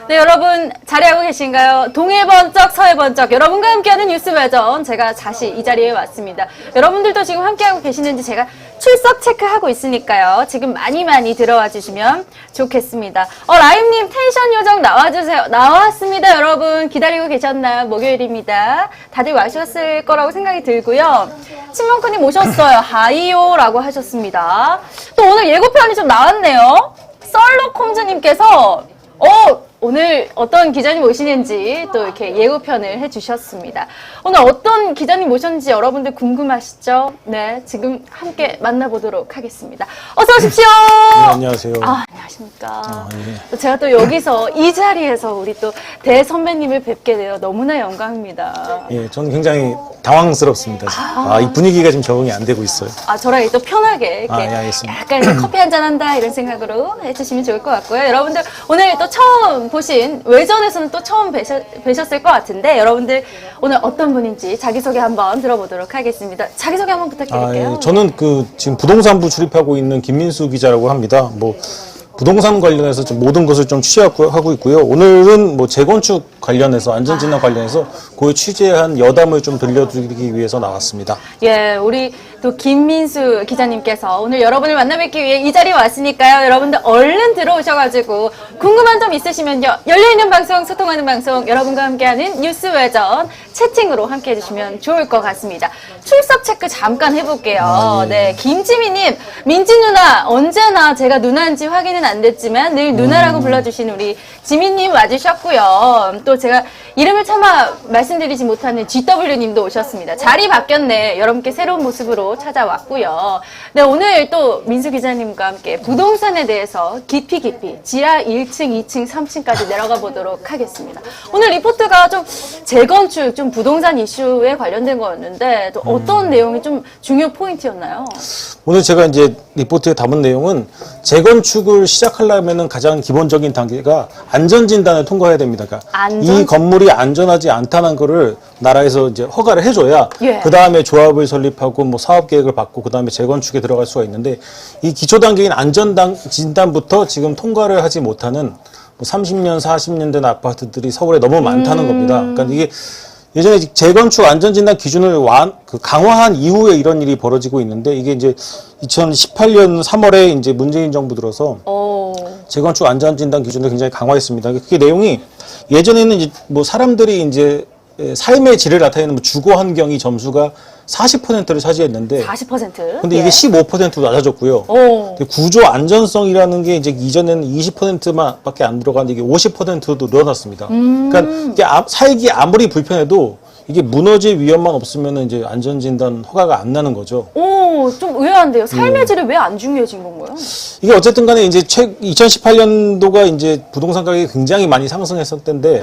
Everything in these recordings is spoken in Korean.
네, 여러분 자리하고 계신가요? 동해 번쩍 서해 번쩍 여러분과 함께하는 뉴스 배전, 제가 다시 이 자리에 왔습니다. 여러분들도 지금 함께하고 계시는지 제가 출석 체크하고 있으니까요. 지금 많이 들어와 주시면 좋겠습니다. 라임님 텐션 요정 나와주세요. 나왔습니다. 여러분 기다리고 계셨나요? 목요일입니다. 다들 와주셨을 거라고 생각이 들고요. 신문크님 오셨어요. 하이요라고 하셨습니다. 또 오늘 예고편이 좀 나왔네요. 썰로콩즈님께서 오늘 어떤 기자님 오시는지 또 이렇게 예고편을 해주셨습니다. 오늘 어떤 기자님 오셨는지 여러분들 궁금하시죠? 네, 지금 함께 만나보도록 하겠습니다. 어서 오십시오. 네, 안녕하세요. 안녕하십니까. 예. 제가 또 여기서 이 자리에서 우리 또 대선배님을 뵙게 되어 너무나 영광입니다. 예, 저는 굉장히 당황스럽습니다. 이 분위기가 지금 적응이 안 되고 있어요. 저랑 또 편하게 이렇게 예, 알겠습니다. 약간 이제 커피 한잔 한다 이런 생각으로 해주시면 좋을 것 같고요. 여러분들 오늘 또 처음 보신 외전에서는 또 처음 뵈셨을 것 같은데, 여러분들 오늘 어떤 분인지 자기소개 한번 들어보도록 하겠습니다. 자기소개 한번 부탁드릴게요. 예, 저는 지금 부동산부 출입하고 있는 김민수 기자라고 합니다. 부동산 관련해서 좀 모든 것을 좀 취재하고 있고요. 오늘은 재건축 관련해서, 안전진단 관련해서 그 취재한 여담을 좀 들려드리기 위해서 나왔습니다. 예, 우리 또 김민수 기자님께서 오늘 여러분을 만나뵙기 위해 이 자리에 왔으니까요. 여러분들 얼른 들어오셔가지고 궁금한 점 있으시면요. 열려있는 방송, 소통하는 방송, 여러분과 함께하는 뉴스 외전 채팅으로 함께 해주시면 좋을 것 같습니다. 출석 체크 잠깐 해볼게요. 예. 네, 김지미님, 민지 누나 언제나 제가 누나인지 확인은 안 됐지만 늘 누나라고 불러주신 우리 지미님 와주셨고요. 또 제가 이름을 차마 말씀드리지 못하는 GW님도 오셨습니다. 자리 바뀌었네. 여러분께 새로운 모습으로 찾아왔고요. 네, 오늘 또 민수 기자님과 함께 부동산에 대해서 깊이 지하 1층, 2층, 3층까지 내려가 보도록 하겠습니다. 오늘 리포트가 좀 재건축, 좀 부동산 이슈에 관련된 거였는데 또 어떤 내용이 좀 중요 포인트였나요? 오늘 제가 이제 리포트에 담은 내용은 재건축을 시작하려면 가장 기본적인 단계가 안전진단을 통과해야 됩니다. 그러니까 이 건물이 안전하지 않다는 거를 나라에서 이제 허가를 해줘야 그 다음에 조합을 설립하고 사업 계획을 받고 그 다음에 재건축에 들어갈 수가 있는데, 이 기초 단계인 안전진단부터 지금 통과를 하지 못하는 30년, 40년 된 아파트들이 서울에 너무 많다는 겁니다. 그러니까 이게 예전에 재건축 안전진단 기준을 강화한 이후에 이런 일이 벌어지고 있는데, 이게 이제 2018년 3월에 이제 문재인 정부 들어서 재건축 안전진단 기준을 굉장히 강화했습니다. 그게 내용이, 예전에는 이제 사람들이 이제 삶의 질을 나타내는 주거 환경이 점수가 40%를 차지했는데 40%? 근데 이게 15%로 낮아졌고요. 근데 구조 안전성이라는 게 이제 이전에는 20%만 밖에 안 들어가는데 이게 50%도 늘어났습니다. 그러니까 이게 살기 아무리 불편해도 이게 무너질 위험만 없으면 이제 안전진단 허가가 안 나는 거죠. 좀 의아한데요. 삶의 질이 왜 안 중요해진 건가요? 이게 어쨌든 간에 이제 2018년도가 이제 부동산 가격이 굉장히 많이 상승했을 때인데,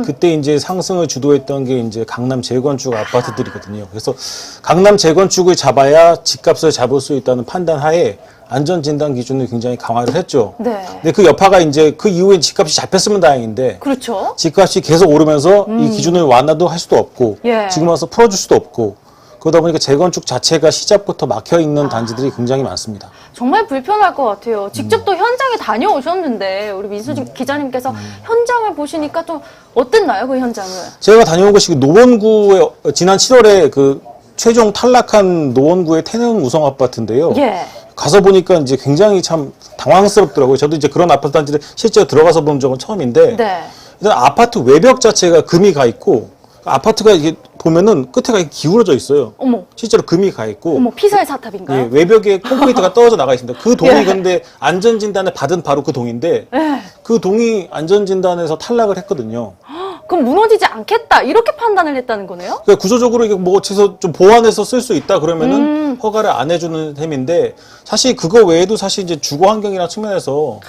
그때 이제 상승을 주도했던 게 이제 강남 재건축 아파트들이거든요. 그래서 강남 재건축을 잡아야 집값을 잡을 수 있다는 판단 하에 안전진단 기준을 굉장히 강화를 했죠. 네. 근데 그 여파가 이제 그 이후에 집값이 잡혔으면 다행인데, 그렇죠. 집값이 계속 오르면서 이 기준을 완화도 할 수도 없고, 지금 와서 풀어줄 수도 없고, 그러다 보니까 재건축 자체가 시작부터 막혀있는 단지들이 굉장히 많습니다. 정말 불편할 것 같아요. 직접 또 현장에 다녀오셨는데 우리 민수 기자님께서 현장을 보시니까 좀 어땠나요, 그 현장을? 제가 다녀온 곳이 노원구에 지난 7월에 그 최종 탈락한 노원구의 태릉 우성 아파트인데요. 예. 가서 보니까 이제 굉장히 참 당황스럽더라고요. 저도 이제 그런 아파트 단지를 실제로 들어가서 본 적은 처음인데, 네. 일단 아파트 외벽 자체가 금이 가 있고, 아파트가 이게 보면은 끝에가 이렇게 기울어져 있어요. 어머. 실제로 금이 가 있고. 어머, 피사의 사탑인가요? 예, 외벽에 콘크리트가 떨어져 나가 있습니다. 그 동이 근데 안전진단을 받은 바로 그 동인데, 그 동이 안전진단에서 탈락을 했거든요. 그럼 무너지지 않겠다, 이렇게 판단을 했다는 거네요? 그러니까 구조적으로 이게 어째서 좀 보완해서 쓸 수 있다 그러면은 허가를 안 해주는 셈인데, 사실 그거 외에도 사실 이제 주거 환경이나 측면에서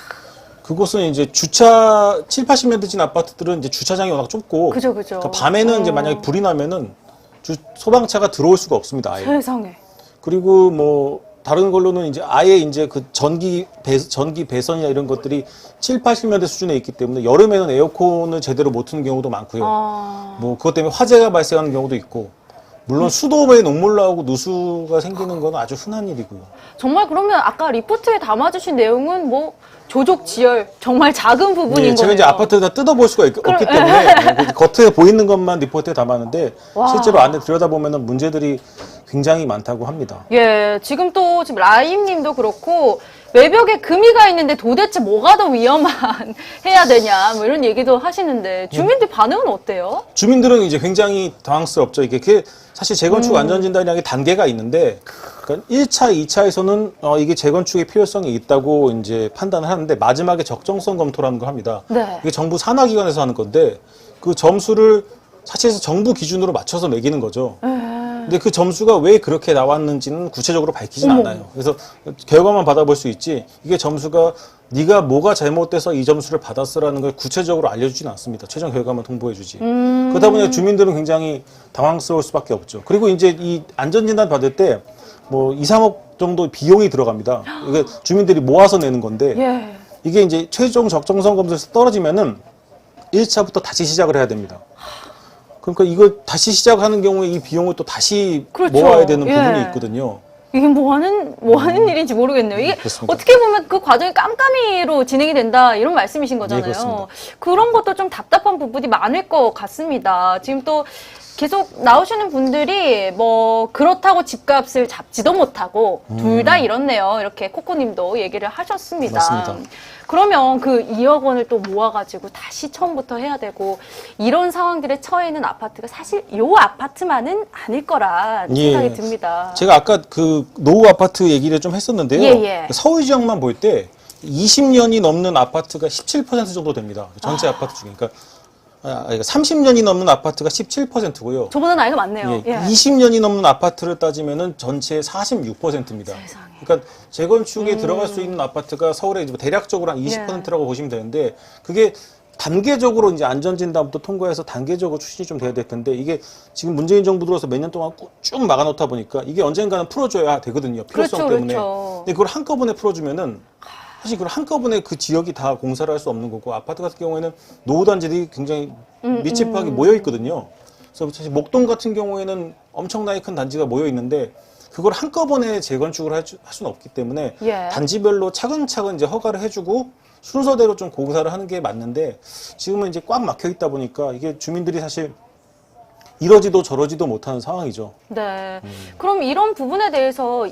그곳은 이제 7, 80년 된 아파트들은 이제 주차장이 워낙 좁고, 그죠. 그러니까 밤에는 이제 만약에 불이 나면은 소방차가 들어올 수가 없습니다, 아예. 세상에. 그리고 다른 걸로는 이제 아예 이제 그 전기 배선이나 이런 것들이 7, 80년대 수준에 있기 때문에 여름에는 에어컨을 제대로 못 트는 경우도 많고요. 그것 때문에 화재가 발생하는 경우도 있고, 물론 수도에 녹물 나오고 누수가 생기는 건 아주 흔한 일이고요. 정말 그러면 아까 리포트에 담아주신 내용은 뭐 조족지열 정말 작은 부분인 예, 제가 거예요. 이제 아파트를 다 뜯어볼 수가 없기 때문에 겉에 보이는 것만 리포트에 담았는데 와. 실제로 안에 들여다보면 문제들이 굉장히 많다고 합니다. 예, 지금 라임님도 그렇고 외벽에 금이가 있는데 도대체 뭐가 더 위험한 해야 되냐 뭐 이런 얘기도 하시는데 주민들 반응은 어때요? 주민들은 이제 굉장히 당황스럽죠. 이게 사실 재건축 안전진단이라는 게 단계가 있는데, 그러니까 1차, 2차에서는 이게 재건축의 필요성이 있다고 이제 판단을 하는데, 마지막에 적정성 검토라는 걸 합니다. 네. 이게 정부 산하기관에서 하는 건데, 그 점수를 사실상 정부 기준으로 맞춰서 매기는 거죠. 근데 그 점수가 왜 그렇게 나왔는지는 구체적으로 밝히진 않아요. 그래서 결과만 받아볼 수 있지, 이게 점수가 네가 뭐가 잘못돼서 이 점수를 받았어라는 걸 구체적으로 알려주지는 않습니다. 최종 결과만 통보해주지. 그러다 보니 주민들은 굉장히 당황스러울 수밖에 없죠. 그리고 이제 이 안전진단 받을 때 뭐 2, 3억 정도 비용이 들어갑니다. 이게 주민들이 모아서 내는 건데, 예. 이게 이제 최종 적정성 검사에서 떨어지면은 1차부터 다시 시작을 해야 됩니다. 그러니까 이걸 다시 시작하는 경우에 이 비용을 또 다시 그렇죠. 모아야 되는 예. 부분이 있거든요. 이게 뭐 하는 일인지 모르겠네요. 이게 그렇습니다. 어떻게 보면 그 과정이 깜깜이로 진행이 된다 이런 말씀이신 거잖아요. 네, 그렇습니다. 그런 것도 좀 답답한 부분이 많을 것 같습니다. 지금 또 계속 나오시는 분들이 뭐 그렇다고 집값을 잡지도 못하고 둘 다 이렇네요. 이렇게 코코님도 얘기를 하셨습니다. 맞습니다. 그러면 그 2억 원을 또 모아가지고 다시 처음부터 해야 되고 이런 상황들에 처해 있는 아파트가 사실 요 아파트만은 아닐 거라 생각이 듭니다. 제가 아까 그 노후 아파트 얘기를 좀 했었는데요. 예. 서울 지역만 볼 때 20년이 넘는 아파트가 17% 정도 됩니다. 전체 아파트 중에. 그러니까 30년이 넘는 아파트가 17%고요. 저보다 나이가 많네요. 예. 20년이 넘는 아파트를 따지면은 전체의 46%입니다. 세상에. 그러니까 재건축에 들어갈 수 있는 아파트가 서울에 이제 대략적으로 한 20%라고 보시면 되는데, 그게 단계적으로 이제 안전진단부터 통과해서 단계적으로 추진이 좀 돼야 될 텐데, 이게 지금 문재인 정부 들어서 몇 년 동안 쭉 막아놓다 보니까 이게 언젠가는 풀어줘야 되거든요. 필요성 그렇죠, 때문에. 그렇죠. 근데 그걸 한꺼번에 풀어주면은 사실 그걸 한꺼번에 그 지역이 다 공사를 할 수 없는 거고, 아파트 같은 경우에는 노후단지들이 굉장히 밀집하게 모여 있거든요. 그래서 사실 목동 같은 경우에는 엄청나게 큰 단지가 모여 있는데, 그걸 한꺼번에 재건축을 할 수는 없기 때문에 예. 단지별로 차근차근 이제 허가를 해주고 순서대로 좀 공사를 하는 게 맞는데, 지금은 이제 꽉 막혀 있다 보니까 이게 주민들이 사실 이러지도 저러지도 못하는 상황이죠. 네. 그럼 이런 부분에 대해서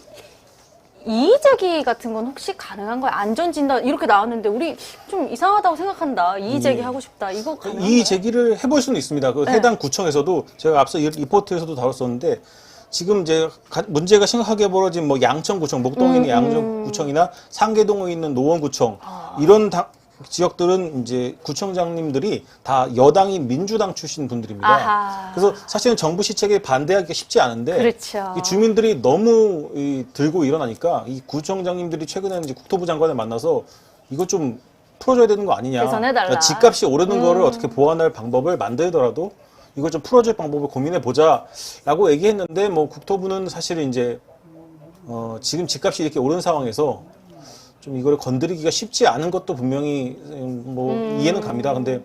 이의제기 같은 건 혹시 가능한 거예요? 안전진단 이렇게 나왔는데 우리 좀 이상하다고 생각한다. 이의제기 하고 싶다. 이거 가능한가요? 이 제기를 해볼 수는 있습니다. 그 해당 구청에서도 제가 앞서 이 리포트에서도 다뤘었는데, 지금 이제 문제가 심각하게 벌어진 뭐 양천구청, 목동에 있는 양천구청이나 상계동에 있는 노원구청, 이런 지역들은 이제 구청장님들이 다 여당인 민주당 출신 분들입니다. 아하. 그래서 사실은 정부 시책에 반대하기가 쉽지 않은데, 그렇죠. 이 주민들이 너무 들고 일어나니까 이 구청장님들이 최근에 이제 국토부 장관을 만나서 이거 좀 풀어줘야 되는 거 아니냐. 개선해달라. 그러니까 집값이 오르는 거를 어떻게 보완할 방법을 만들더라도 이걸 좀 풀어줄 방법을 고민해 보자라고 얘기했는데, 뭐 국토부는 사실 이제 지금 집값이 이렇게 오른 상황에서 좀 이걸 건드리기가 쉽지 않은 것도 분명히 뭐 이해는 갑니다. 근데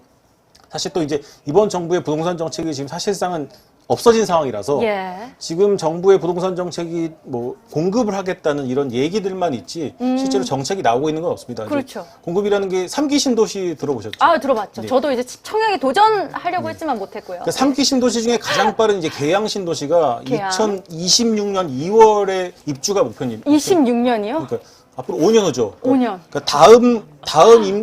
사실 또 이제 이번 정부의 부동산 정책이 지금 사실상은 없어진 상황이라서 예. 지금 정부의 부동산 정책이 뭐 공급을 하겠다는 이런 얘기들만 있지 실제로 정책이 나오고 있는 건 없습니다. 이제 그렇죠. 공급이라는 게 3기 신도시 들어보셨죠? 아, 들어봤죠. 네. 저도 이제 청약에 도전하려고 했지만 못했고요. 그러니까 3기 신도시 중에 가장 빠른 이제 계양 신도시가 계양. 2026년 2월에 입주가 목표입니다. 26년이요? 그러니까 앞으로 5년 후죠. 5년. 그러니까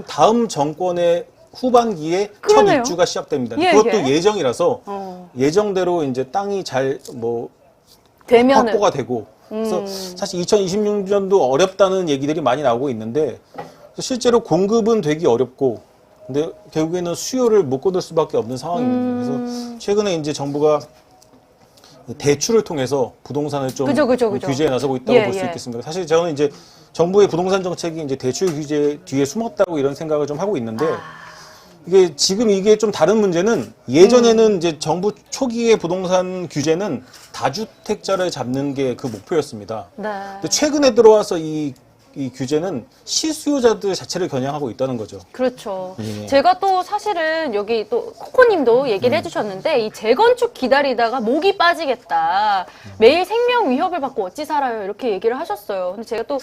다음 정권의 후반기에 그러네요. 첫 입주가 시작됩니다. 예, 그것도 예. 예정이라서 어. 예정대로 이제 땅이 잘 되면은 확보가 되고, 그래서 사실 2026년도 어렵다는 얘기들이 많이 나오고 있는데, 실제로 공급은 되기 어렵고, 근데 결국에는 수요를 못 거둘 수밖에 없는 상황입니다. 그래서 최근에 이제 정부가 대출을 통해서 부동산을 좀 그죠. 규제에 나서고 있다고 예, 볼 수 예. 있겠습니다. 사실 저는 이제 정부의 부동산 정책이 이제 대출 규제 뒤에 숨었다고 이런 생각을 좀 하고 있는데, 이게 지금 이게 좀 다른 문제는, 예전에는 이제 정부 초기의 부동산 규제는 다주택자를 잡는 게 그 목표였습니다. 네. 근데 최근에 들어와서 이 이 규제는 실수요자들 자체를 겨냥하고 있다는 거죠. 그렇죠. 예. 제가 또 사실은 여기 또 코코님도 얘기를 해주셨는데 이 재건축 기다리다가 목이 빠지겠다. 매일 생명 위협을 받고 어찌 살아요. 이렇게 얘기를 하셨어요. 근데 제가 또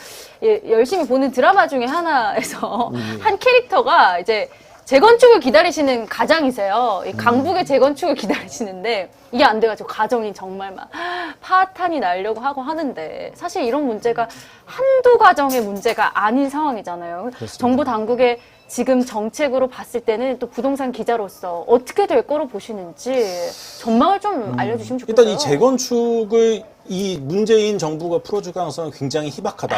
열심히 보는 드라마 중에 하나에서 한 캐릭터가 이제 재건축을 기다리시는 가장이세요. 이 강북의 재건축을 기다리시는데 이게 안 돼가지고 가정이 정말 막 파탄이 나려고 하고 하는데 사실 이런 문제가 한두 가정의 문제가 아닌 상황이잖아요. 그렇습니다. 정부 당국의 지금 정책으로 봤을 때는 또 부동산 기자로서 어떻게 될 거로 보시는지 전망을 좀 알려주시면 좋겠어요. 일단 이 재건축을 이 문재인 정부가 풀어줄 가능성은 굉장히 희박하다.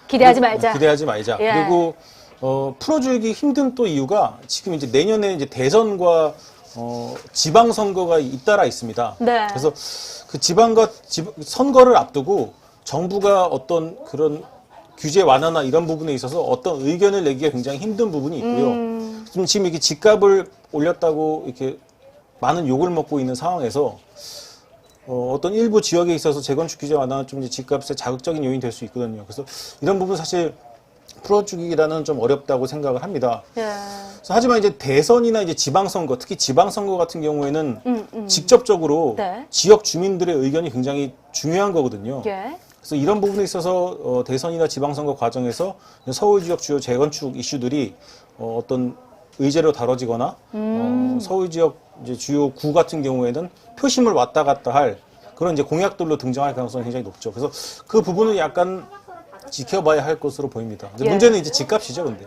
기대하지 말자. 기대하지 말자. 예. 그리고 풀어주기 힘든 또 이유가 지금 이제 내년에 이제 대선과 지방선거가 잇따라 있습니다. 네. 그래서 그 선거를 앞두고 정부가 어떤 그런 규제 완화나 이런 부분에 있어서 어떤 의견을 내기가 굉장히 힘든 부분이 있고요. 지금 이게 집값을 올렸다고 이렇게 많은 욕을 먹고 있는 상황에서 어떤 일부 지역에 있어서 재건축 규제 완화는 좀 이제 집값에 자극적인 요인이 될 수 있거든요. 그래서 이런 부분 사실 풀어주기라는 좀 어렵다고 생각을 합니다. 예. 하지만 이제 대선이나 이제 지방선거, 특히 지방선거 같은 경우에는 직접적으로 네. 지역 주민들의 의견이 굉장히 중요한 거거든요. 예. 그래서 이런 부분에 있어서 대선이나 지방선거 과정에서 서울 지역 주요 재건축 이슈들이 어떤 의제로 다뤄지거나 서울 지역 이제 주요 구 같은 경우에는 표심을 왔다 갔다 할 그런 이제 공약들로 등장할 가능성이 굉장히 높죠. 그래서 그 부분은 약간 지켜봐야 할 것으로 보입니다. 이제 예. 문제는 이제 집값이죠, 근데.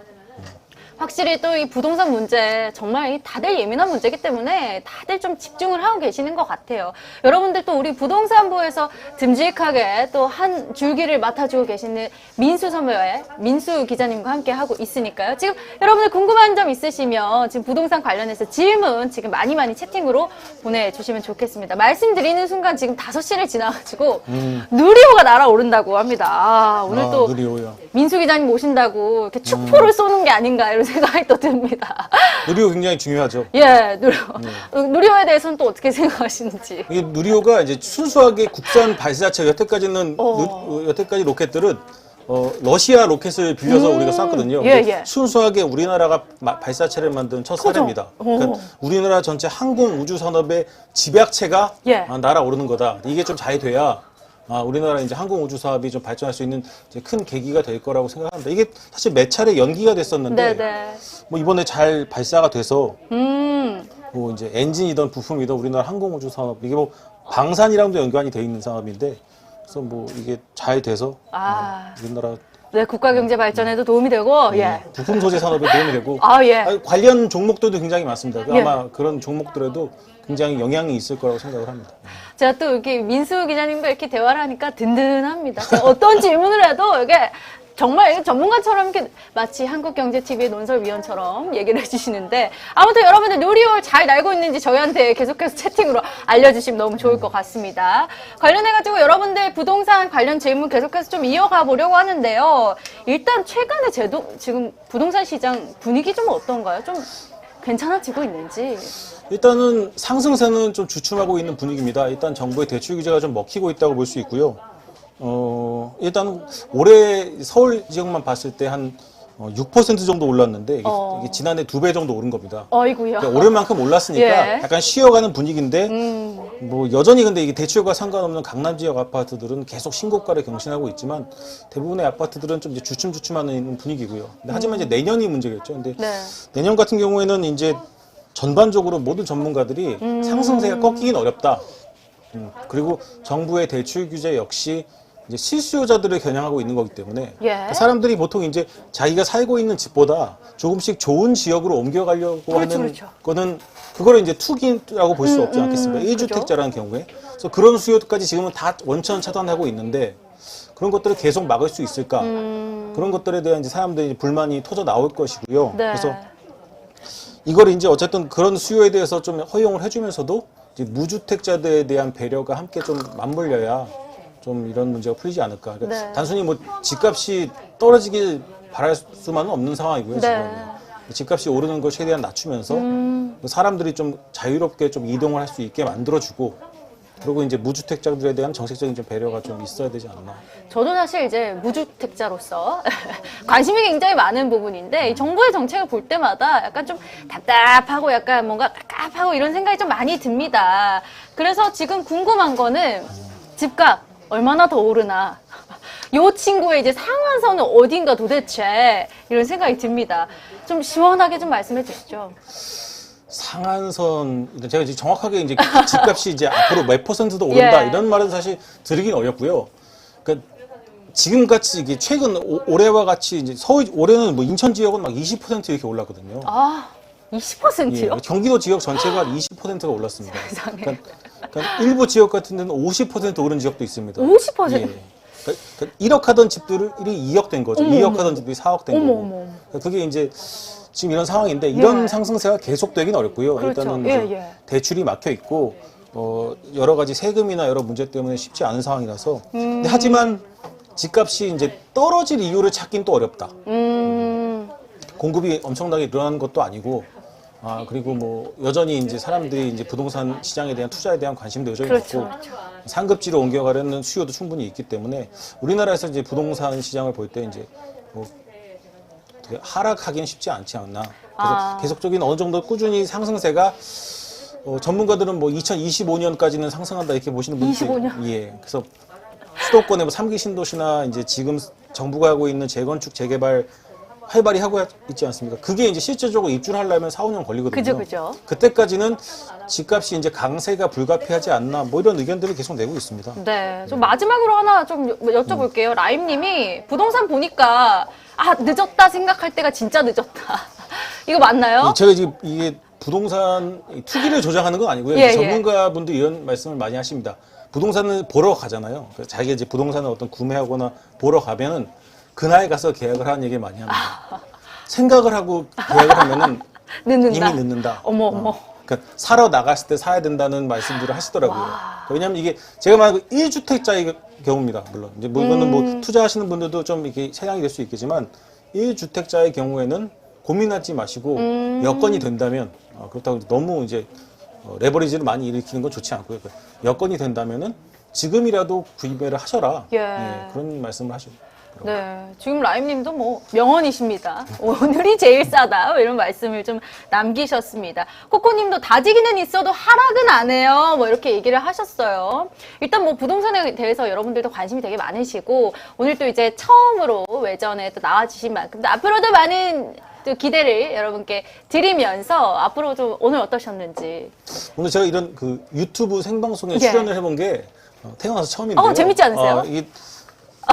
확실히 또 이 부동산 문제 정말 다들 예민한 문제이기 때문에 다들 좀 집중을 하고 계시는 것 같아요. 여러분들 또 우리 부동산부에서 듬직하게 또 한 줄기를 맡아주고 계시는 민수섬의 민수 기자님과 함께 하고 있으니까요. 지금 여러분들 궁금한 점 있으시면 지금 부동산 관련해서 질문 지금 많이 채팅으로 보내주시면 좋겠습니다. 말씀드리는 순간 지금 5시를 지나가지고 누리호가 날아오른다고 합니다. 아, 오늘 또 누리호요. 민수 기자님 모신다고 이렇게 축포를 쏘는 게 아닌가 이런 생각이 또 듭니다. 누리호 굉장히 중요하죠. 예, 누리호에 대해서는 또 어떻게 생각하시는지. 이게 누리호가 이제 순수하게 국산 발사체, 여태까지 로켓들은 러시아 로켓을 빌려서 우리가 쐈거든요. 예, 근데 예. 순수하게 우리나라가 발사체를 만든 첫 사례입니다. 그러니까 우리나라 전체 항공 우주 산업의 집약체가 예. 날아오르는 거다. 이게 좀 잘 돼야 우리나라 이제 항공 우주 사업이 좀 발전할 수 있는 이제 큰 계기가 될 거라고 생각합니다. 이게 사실 몇 차례 연기가 됐었는데 네네. 뭐 이번에 잘 발사가 돼서 뭐 이제 엔진이든 부품이든 우리나라 항공 우주 산업 이게 뭐 방산이랑도 연관이 돼 있는 산업인데 그래서 뭐 이게 잘 돼서 우리나라 네, 국가 경제 발전에도 도움이 되고, 예. 부품 소재 산업에 도움이 되고 예. 관련 종목들도 굉장히 많습니다. 예. 아마 그런 종목들에도 굉장히 영향이 있을 거라고 생각을 합니다. 제가 또 이렇게 민수 기자님과 이렇게 대화를 하니까 든든합니다. 제가 어떤 질문을 해도 이게 정말 전문가처럼 이렇게 마치 한국경제TV의 논설위원처럼 얘기를 해주시는데 아무튼 여러분들 누리호를 잘 날고 있는지 저희한테 계속해서 채팅으로 알려주시면 너무 좋을 것 같습니다. 관련해가지고 여러분들 부동산 관련 질문 계속해서 좀 이어가 보려고 하는데요. 일단 최근에 지금 부동산 시장 분위기 좀 어떤가요? 좀 괜찮아지고 있는지. 일단은 상승세는 좀 주춤하고 있는 분위기입니다. 일단 정부의 대출 규제가 좀 먹히고 있다고 볼 수 있고요. 일단 올해 서울 지역만 봤을 때 한 6% 정도 올랐는데 이게 지난해 2배 정도 오른 겁니다. 어이구요. 그러니까 오를만큼 올랐으니까 예. 약간 쉬어가는 분위기인데 뭐 여전히 근데 이게 대출과 상관없는 강남 지역 아파트들은 계속 신고가를 경신하고 있지만 대부분의 아파트들은 좀 이제 주춤주춤하는 분위기고요. 근데 하지만 이제 내년이 문제겠죠. 근데 네. 내년 같은 경우에는 이제 전반적으로 모든 전문가들이 상승세가 꺾이긴 어렵다. 그리고 정부의 대출 규제 역시 이제 실수요자들을 겨냥하고 있는 거기 때문에 예. 사람들이 보통 이제 자기가 살고 있는 집보다 조금씩 좋은 지역으로 옮겨가려고 그렇죠, 하는 그렇죠. 거는 그거를 이제 투기라고 볼 수 없지 않겠습니까? 1주택자라는 경우에. 그래서 그런 수요까지 지금은 다 원천 차단하고 있는데 그런 것들을 계속 막을 수 있을까? 그런 것들에 대한 이제 사람들이 불만이 터져 나올 것이고요. 네. 그래서 이걸 이제 어쨌든 그런 수요에 대해서 좀 허용을 해주면서도 이제 무주택자들에 대한 배려가 함께 좀 맞물려야 좀 이런 문제가 풀리지 않을까. 그러니까 네. 단순히 뭐 집값이 떨어지길 바랄 수만은 없는 상황이고요. 네. 지금 집값이 오르는 걸 최대한 낮추면서 사람들이 좀 자유롭게 좀 이동을 할 수 있게 만들어주고 그리고 이제 무주택자들에 대한 정책적인 좀 배려가 좀 있어야 되지 않나. 저도 사실 이제 무주택자로서 관심이 굉장히 많은 부분인데 이 정부의 정책을 볼 때마다 약간 좀 답답하고 약간 뭔가 깝깝하고 이런 생각이 좀 많이 듭니다. 그래서 지금 궁금한 거는 집값 얼마나 더 오르나. 요 친구의 이제 상한선은 어딘가 도대체 이런 생각이 듭니다. 좀 시원하게 좀 말씀해 주시죠. 상한선, 제가 이제 정확하게 이제 집값이 이제 앞으로 몇 퍼센트 더 오른다 예. 이런 말은 사실 드리긴 어렵고요. 그러니까 지금 같이 이게 최근 올해와 같이 이제 서울 올해는 뭐 인천 지역은 막 20% 이렇게 올랐거든요. 아, 20%요? 예, 경기도 지역 전체가 20%가 올랐습니다. 세상에. 그러니까 일부 지역 같은 데는 50% 오른 지역도 있습니다. 50%? 예. 그러니까 1억 하던 집들이 2억 된 거죠. 어머, 2억 어머. 하던 집들이 4억 된 어머, 거고. 어머. 그러니까 그게 이제 지금 이런 상황인데 이런 예. 상승세가 계속되긴 어렵고요. 그렇죠. 일단은 예, 이제 예. 대출이 막혀 있고 여러 가지 세금이나 여러 문제 때문에 쉽지 않은 상황이라서. 근데 하지만 집값이 이제 떨어질 이유를 찾긴 또 어렵다. 공급이 엄청나게 늘어나는 것도 아니고. 그리고 뭐 여전히 이제 사람들이 이제 부동산 시장에 대한 투자에 대한 관심도 여전히 그렇죠, 있고 상급지로 옮겨가려는 수요도 충분히 있기 때문에 우리나라에서 이제 부동산 시장을 볼 때 이제 뭐 되게 하락하기는 쉽지 않지 않나. 그래서 계속적인 어느 정도 꾸준히 상승세가 전문가들은 뭐 2025년까지는 상승한다 이렇게 보시는 분들이 25년? 예. 그래서 수도권의 뭐 3기 신도시나 이제 지금 정부가 하고 있는 재건축 재개발 활발히 하고 있지 않습니까? 그게 이제 실질적으로 입주를 하려면 4, 5년 걸리거든요. 그죠. 그때까지는 집값이 이제 강세가 불가피하지 않나 뭐 이런 의견들을 계속 내고 있습니다. 네. 좀 마지막으로 하나 좀 여쭤볼게요. 라임님이 부동산 보니까 늦었다 생각할 때가 진짜 늦었다. 이거 맞나요? 제가 지금 이게 부동산 투기를 조장하는 건 아니고요. 예, 전문가분들 이런 말씀을 많이 하십니다. 부동산을 보러 가잖아요. 그러니까 자기가 이제 부동산을 어떤 구매하거나 보러 가면은 그날 가서 계약을 하는 얘기를 많이 합니다. 생각을 하고 계약을 하면은 늦는다. 이미 늦는다. 어머. 그러니까 사러 나갔을 때 사야 된다는 말씀들을 하시더라고요. 왜냐하면 이게 제가 말한 1주택자의 경우입니다. 물론 이제 뭐 이거는 뭐 투자하시는 분들도 좀 이렇게 세상이 될 수 있겠지만 1주택자의 경우에는 고민하지 마시고 여건이 된다면 그렇다고 너무 이제 레버리지를 많이 일으키는 건 좋지 않고요. 여건이 된다면은 지금이라도 구입을 하셔라. 예. 그런 말씀을 하시고. 네, 지금 라임님도 뭐 명언이십니다. 오늘이 제일 싸다 뭐 이런 말씀을 좀 남기셨습니다. 코코님도 다지기는 있어도 하락은 안 해요. 뭐 이렇게 얘기를 하셨어요. 일단 뭐 부동산에 대해서 여러분들도 관심이 되게 많으시고 오늘 또 이제 처음으로 외전에 또 나와주신 만큼 또 앞으로도 많은 또 기대를 여러분께 드리면서 앞으로 좀 오늘 어떠셨는지. 오늘 제가 이런 그 유튜브 생방송에 예. 출연을 해본 게 태어나서 처음인데요. 재밌지 않으세요? 이게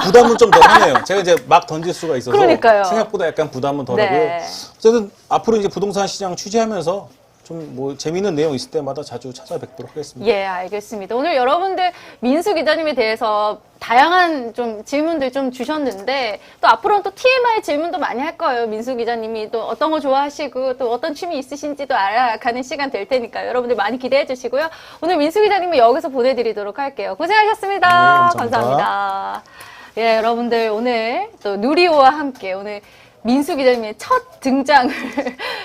부담은 좀 덜하네요. 제가 이제 막 던질 수가 있어서 그러니까요. 생각보다 약간 부담은 덜하고요. 네. 어쨌든 앞으로 이제 부동산 시장 취재하면서 좀 뭐 재미있는 내용 있을 때마다 자주 찾아뵙도록 하겠습니다. 예, 알겠습니다. 오늘 여러분들 민수 기자님에 대해서 다양한 좀 질문들 좀 주셨는데 또 앞으로는 또 TMI 질문도 많이 할 거예요. 민수 기자님이 또 어떤 거 좋아하시고 또 어떤 취미 있으신지도 알아가는 시간 될 테니까요. 여러분들 많이 기대해 주시고요. 오늘 민수 기자님은 여기서 보내드리도록 할게요. 고생하셨습니다. 네, 감사합니다. 감사합니다. 예, 여러분들 오늘 또 누리호와 함께 오늘 민수 기자님의 첫 등장을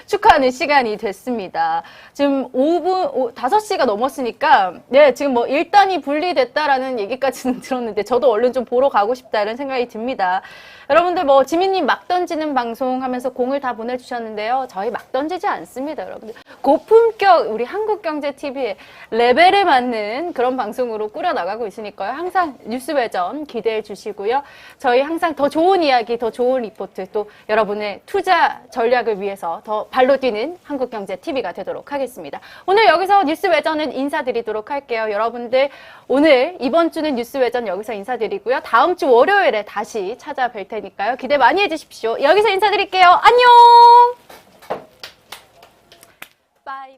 축하하는 시간이 됐습니다. 지금 5시가 넘었으니까, 네, 지금 뭐 일단이 분리됐다라는 얘기까지는 들었는데, 저도 얼른 좀 보러 가고 싶다는 생각이 듭니다. 여러분들 뭐, 지민님 막 던지는 방송 하면서 공을 다 보내주셨는데요. 저희 막 던지지 않습니다, 여러분들. 고품격 우리 한국경제TV의 레벨에 맞는 그런 방송으로 꾸려나가고 있으니까요. 항상 뉴스외전 기대해 주시고요. 저희 항상 더 좋은 이야기, 더 좋은 리포트, 또 여러분의 투자 전략을 위해서 더 발로 뛰는 한국경제TV가 되도록 하겠습니다. 오늘 여기서 뉴스외전은 인사드리도록 할게요. 여러분들 오늘 이번 주는 뉴스외전 여기서 인사드리고요. 다음 주 월요일에 다시 찾아뵐 테니까요. 기대 많이 해주십시오. 여기서 인사드릴게요. 안녕! 바이.